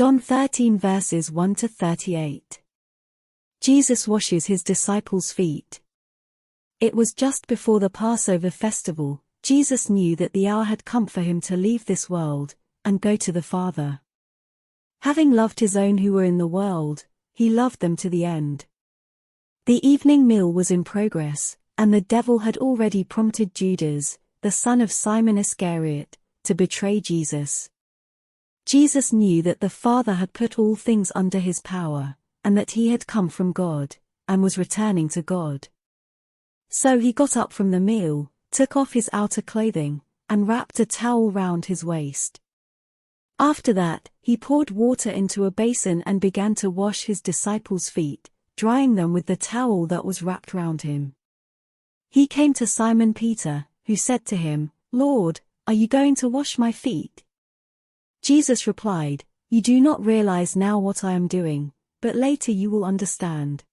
John 13 verses 1 to 38. Jesus washes his disciples' feet. It was just before the Passover Festival. Jesus knew that the hour had come for him to leave this world and go to the Father. Having loved his own who were in the world, he loved them to the end. The evening meal was in progress, and the devil had already prompted Judas, the son of Simon Iscariot, to betray Jesus. Jesus knew that the Father had put all things under his power, and that he had come from God, and was returning to God. So he got up from the meal, took off his outer clothing, and wrapped a towel round his waist. After that, he poured water into a basin and began to wash his disciples' feet, drying them with the towel that was wrapped round him. He came to Simon Peter, who said to him, "Lord, are you going to wash my feet?" Jesus replied, "You do not realize now what I am doing, but later you will understand."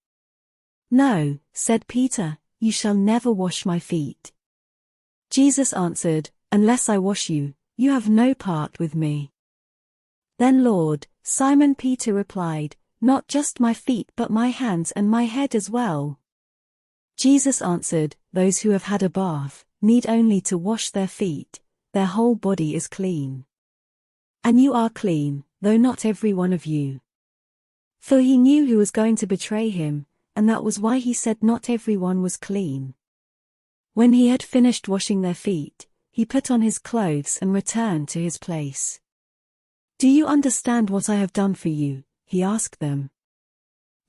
"No," said Peter, "you shall never wash my feet." Jesus answered, "Unless I wash you, you have no part with me." "Then Lord," Simon Peter replied, "not just my feet but my hands and my head as well." Jesus answered, "Those who have had a bath need only to wash their feet, their whole body is clean. And you are clean, though not every one of you." For he knew who was going to betray him, and that was why he said not every one was clean. When he had finished washing their feet, he put on his clothes and returned to his place. "Do you understand what I have done for you?" he asked them.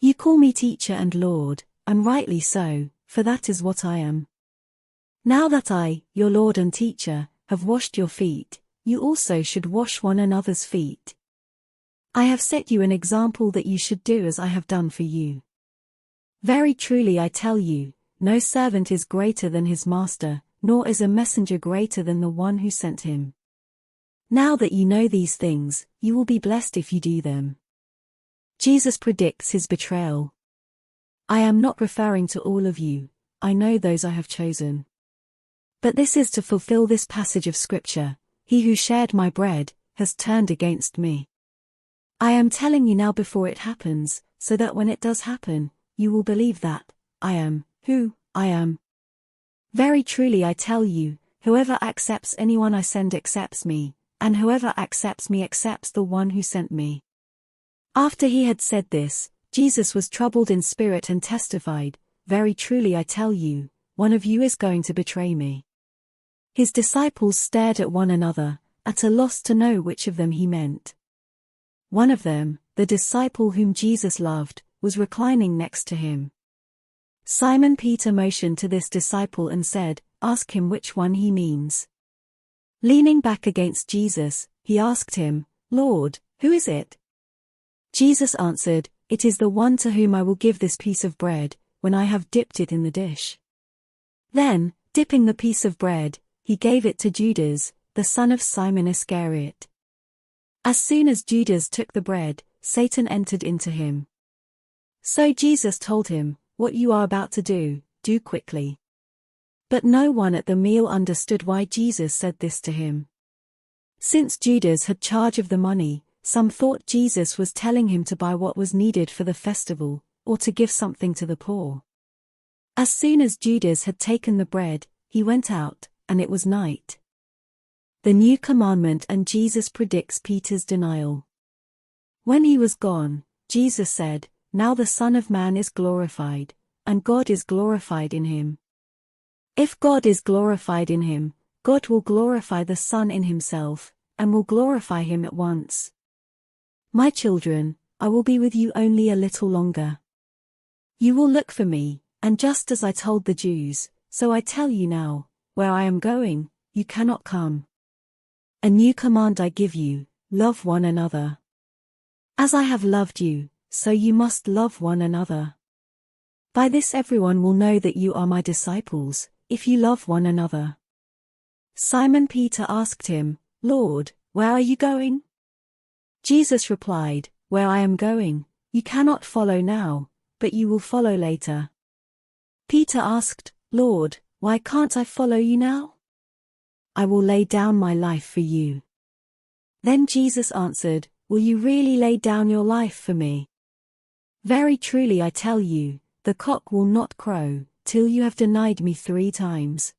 "You call me teacher and Lord, and rightly so, for that is what I am. Now that I, your Lord and teacher, have washed your feet, you also should wash one another's feet. I have set you an example that you should do as I have done for you. Very truly I tell you, no servant is greater than his master, nor is a messenger greater than the one who sent him. Now that you know these things, you will be blessed if you do them." Jesus predicts his betrayal. "I am not referring to all of you, I know those I have chosen. But this is to fulfill this passage of Scripture, he who shared my bread, has turned against me. I am telling you now before it happens, so that when it does happen, you will believe that I am who I am. Very truly I tell you, whoever accepts anyone I send accepts me, and whoever accepts me accepts the one who sent me." After he had said this, Jesus was troubled in spirit and testified, "Very truly I tell you, one of you is going to betray me." His disciples stared at one another, at a loss to know which of them he meant. One of them, the disciple whom Jesus loved, was reclining next to him. Simon Peter motioned to this disciple and said, "Ask him which one he means." Leaning back against Jesus, he asked him, "Lord, who is it?" Jesus answered, "It is the one to whom I will give this piece of bread, when I have dipped it in the dish." Then, dipping the piece of bread, he gave it to Judas, the son of Simon Iscariot. As soon as Judas took the bread, Satan entered into him. So Jesus told him, "What you are about to do, do quickly." But no one at the meal understood why Jesus said this to him. Since Judas had charge of the money, some thought Jesus was telling him to buy what was needed for the festival, or to give something to the poor. As soon as Judas had taken the bread, he went out, and it was night. The new commandment, and Jesus predicts Peter's denial. When he was gone, Jesus said, "Now the Son of Man is glorified, and God is glorified in him. If God is glorified in him, God will glorify the Son in himself, and will glorify him at once. My children, I will be with you only a little longer. You will look for me, and just as I told the Jews, so I tell you now, where I am going, you cannot come. A new command I give you, love one another. As I have loved you, so you must love one another. By this everyone will know that you are my disciples, if you love one another." Simon Peter asked him, "Lord, where are you going?" Jesus replied, "Where I am going, you cannot follow now, but you will follow later." Peter asked, "Lord, why can't I follow you now?" "I will lay down my life for you." Then Jesus answered, will you really lay down your life for me? Very truly I tell you, the cock will not crow, till you have denied me 3 times.